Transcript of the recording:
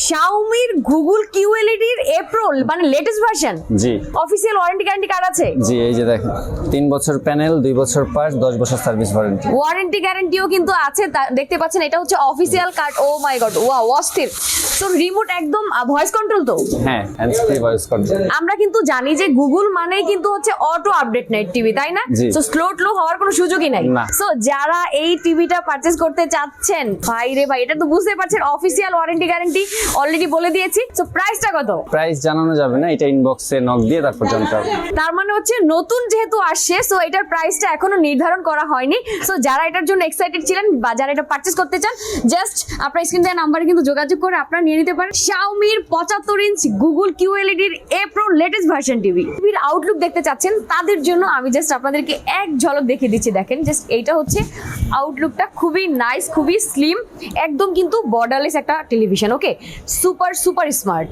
শাওমির Google কিউএলইডির এপ্রোল মানে latest version. জি official warranty guarantee card আছে? জি, এই যে দেখেন 3 বছর প্যানেল, 2 বছর পাস, 10 বছর সার্ভিস ওয়ারেন্টি। ওয়ারেন্টি গ্যারান্টিও কিন্তু আছে, দেখতে পাচ্ছেন এটা হচ্ছে অফিসিয়াল কার্ড। ও মাই গড, ওয়াও অস্থির। তো রিমোট একদম ভয়েস কন্ট্রোল তো? হ্যাঁ, হ্যান্ডস ফ্রি ভয়েস কন্ট্রোল। আমরা কিন্তু জানি যে গুগল মানেই কিন্তু হচ্ছে অটো আপডেট নেট টিভি, তাই না? জি। সো স্লো হওয়ার কোনো সুযোগই নাই। না। সো যারা এই টিভিটা পারচেজ করতে চাচ্ছেন, ভাই রে ভাই, এটা তো বুঝতে পারছেন অফিসিয়াল ওয়ারেন্টি গ্যারান্টি অলরেডি বলে দিয়েছি। সো প্রাইসটা কত? প্রাইস জানানো যাবে না, এটা ইনবক্সে নক দিয়ে তারপর জানতে হবে। তার মানে হচ্ছে নতুন যেহেতু আসছে, সো এটার প্রাইসটা এখনো নির্ধারণ করা হয়নি। সো যারা এটার জন্য এক্সাইটেড ছিলেন বা যারা এটা পারচেজ করতে চান, জাস্ট আপনার স্ক্রিন দেওয়া নাম্বারে কিন্তু যোগাযোগ করে আপনারা নিয়ে নিতে পারেন শাওমির 75 ইঞ্চ গুগল কিউএলইডির A pro latest version TV. টিভির আউটলুক দেখতে চাচ্ছেন তাদের জন্য আমি জাস্ট আপনাদেরকে এক ঝলক দেখিয়ে দিচ্ছি। দেখেন জাস্ট এইটা হচ্ছে আউটলুকটা, খুবই নাইস, খুবই স্লিম, একদম কিন্তু বর্ডারলেস একটা টেলিভিশন। ওকে, সুপার সুপার স্মার্ট।